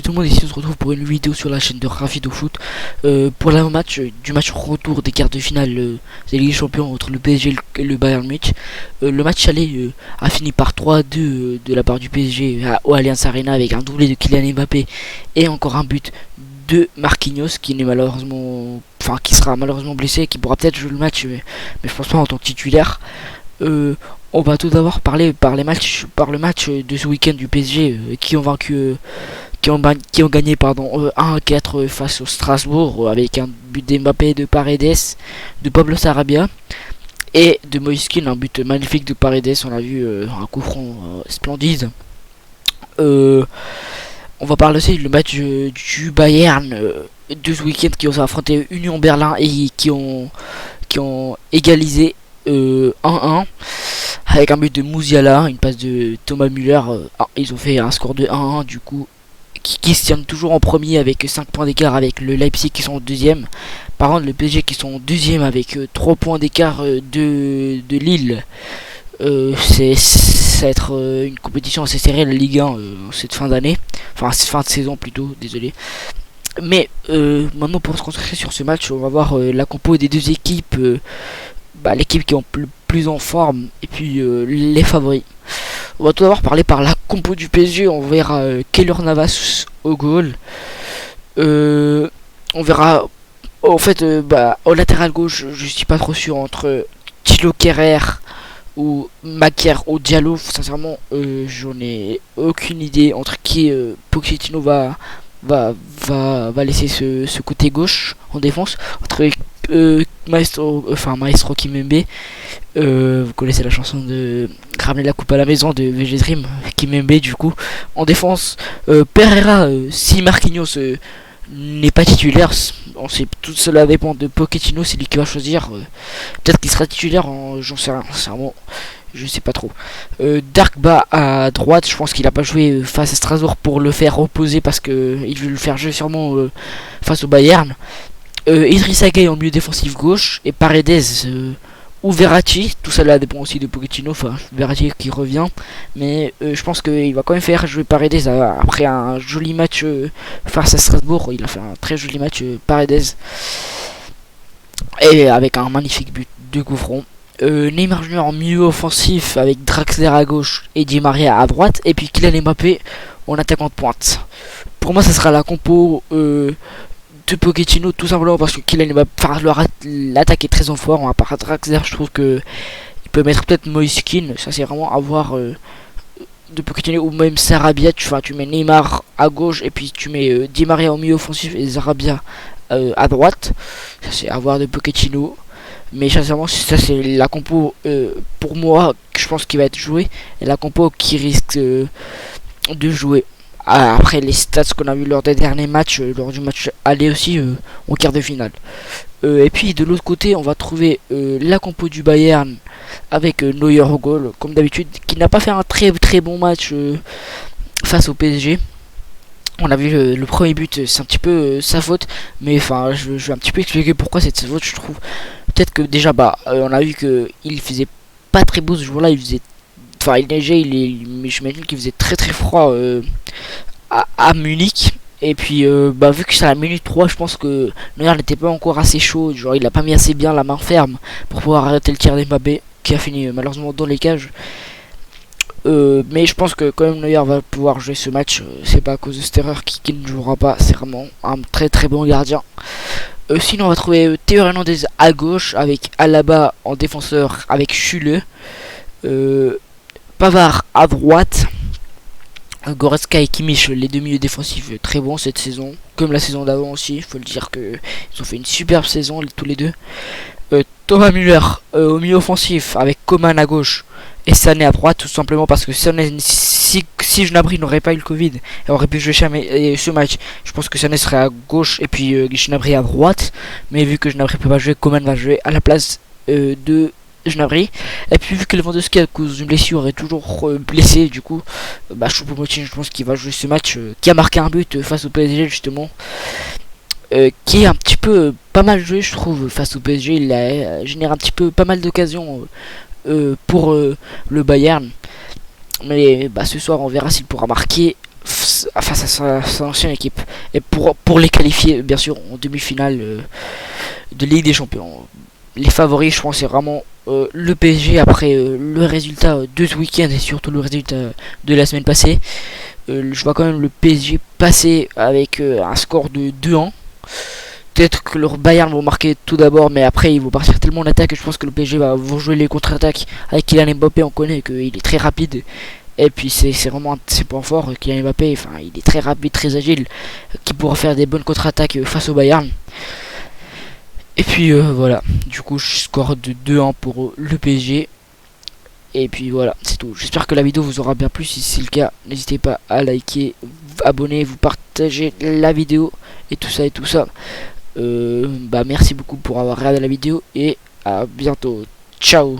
tout le monde, ici on se retrouve pour une vidéo sur la chaîne de Rafido Foot pour l'avant-match du match retour des quarts de finale des Ligue des Champions entre le PSG et le Bayern Munich. Le match aller a fini par 3-2 de la part du PSG au Allianz Arena avec un doublé de Kylian Mbappé et encore un but de Marquinhos qui n'est malheureusement, qui sera malheureusement blessé, qui pourra peut-être jouer le match, mais je pense pas en tant que titulaire. On va tout d'abord parler par le match de ce week-end du PSG qui ont gagné 1-4 face au Strasbourg avec un but d'Mbappé, de Paredes, de Pablo Sarabia et de Moïse Kean, un but magnifique de Paredes. On a vu un coup franc splendide. On va parler aussi du match du Bayern de ce week-end qui ont affronté Union Berlin et qui ont égalisé 1-1 avec un but de Musiala, une passe de Thomas Müller. Ils ont fait un score de 1-1 du coup qui se tiennent toujours en premier avec 5 points d'écart avec le Leipzig qui sont en deuxième. Par contre le PSG qui sont en deuxième avec 3 points d'écart de Lille. Ça va être une compétition assez serrée, la Ligue 1 cette fin d'année, cette fin de saison plutôt, désolé. Mais maintenant pour se concentrer sur ce match, on va voir la compo des deux équipes, l'équipe qui est le plus en forme et puis les favoris. On va tout d'abord parler par la compo du PSG. On verra Keylor Navas au goal. On verra en fait au latéral gauche, je suis pas trop sûr entre Thilo Kehrer ou Maguire ou Diallo. Sincèrement, j'en ai aucune idée entre qui Pochettino va laisser ce côté gauche en défense entre Maestro Kimembe. Vous connaissez la chanson de ramener la coupe à la maison de VG Dream, Kimembe du coup en défense. Pereira, si Marquinhos n'est pas titulaire, on sait, tout cela dépend de Pochettino, c'est lui qui va choisir. Peut-être qu'il sera titulaire, j'en sais rien, sincèrement je sais pas trop. Darkba à droite, je pense qu'il a pas joué face à Strasbourg pour le faire reposer parce que il veut le faire jouer sûrement face au Bayern. Idrissa Gueye en milieu défensif gauche et Paredes ou Verratti, tout ça là dépend aussi de Pochettino, Verratti qui revient, mais je pense qu'il va quand même faire jouer Paredes après un joli match face à Strasbourg. Il a fait un très joli match Paredes et avec un magnifique but de coup franc. Neymar Junior en milieu offensif avec Draxler à gauche et Di Maria à droite, et puis Kylian Mbappé en attaquant de pointe. Pour moi ça sera la compo de Pochettino, tout simplement parce que Kylian Mbappé, l'attaque est très en forme. À part Draxler, je trouve que il peut mettre peut-être Moïse Kean. Ça c'est vraiment à voir de Pochettino, ou même Sarabia. Tu mets Neymar à gauche et puis tu mets Di Maria au milieu offensif et Sarabia à droite. Ça c'est à voir de Pochettino. Mais sincèrement, ça c'est la compo pour moi que je pense qu'il va être joué, et la compo qui risque de jouer. Après les stats qu'on a vu lors des derniers matchs, lors du match aller aussi en quart de finale. Et puis de l'autre côté, on va trouver la compo du Bayern avec Neuer au goal, comme d'habitude, qui n'a pas fait un très très bon match face au PSG. On a vu le premier but, c'est un petit peu sa faute, mais je vais un petit peu expliquer pourquoi c'est de sa faute. Je trouve peut-être que déjà on a vu que il faisait pas très beau ce jour-là, il neigeait, mais j'imagine qu'il faisait très très froid à Munich. Et puis vu que c'est à la minute 3, je pense que Neuer n'était pas encore assez chaud, genre il a pas mis assez bien la main ferme pour pouvoir arrêter le tir d'Mbappé qui a fini malheureusement dans les cages. Mais je pense que quand même Neuer va pouvoir jouer ce match. C'est pas à cause de cette erreur qui ne jouera pas, c'est vraiment un très très bon gardien. Sinon on va trouver Théo Hernandez à gauche avec Alaba en défenseur avec Schüle, Pavard à droite, Goretzka et Kimmich, les deux milieux défensifs très bons cette saison, comme la saison d'avant aussi. Il faut le dire que ils ont fait une superbe saison tous les deux. Thomas Müller au milieu offensif avec Coman à gauche et Sané à droite, tout simplement parce que Sané, si Gnabry n'aurait pas eu le Covid et aurait pu jouer ce match, je pense que Sané serait à gauche et puis Gnabry à droite. Mais vu que Gnabry peut pas jouer, Coman va jouer à la place de Gnabry. Et puis vu que Lewandowski à cause d'une blessure est toujours blessé, du coup Choupo-Moting, je pense qu'il va jouer ce match, qui a marqué un but face au PSG justement, qui est un petit peu pas mal joué je trouve face au PSG. Il a généré un petit peu pas mal d'occasions pour le Bayern, mais ce soir on verra s'il pourra marquer face à son ancienne équipe et pour les qualifier bien sûr en demi-finale de Ligue des Champions. Les favoris, je pense, c'est vraiment le PSG après le résultat de ce week-end et surtout le résultat de la semaine passée. Je vois quand même le PSG passer avec un score de 2-1. Peut-être que leur Bayern vont marquer tout d'abord, mais après ils vont partir tellement en attaque que je pense que le PSG vont jouer les contre-attaques. Avec Kylian Mbappé, on connaît qu'il est très rapide. Et puis c'est vraiment ses points forts. Kylian Mbappé, enfin, il est très rapide, très agile, qui pourra faire des bonnes contre-attaques face au Bayern. Et puis voilà, du coup je score de 2-1 pour le PSG. Et puis voilà, c'est tout. J'espère que la vidéo vous aura bien plu. Si c'est le cas, n'hésitez pas à liker, abonner, vous partager la vidéo et tout ça et tout ça. Merci beaucoup pour avoir regardé la vidéo et à bientôt. Ciao.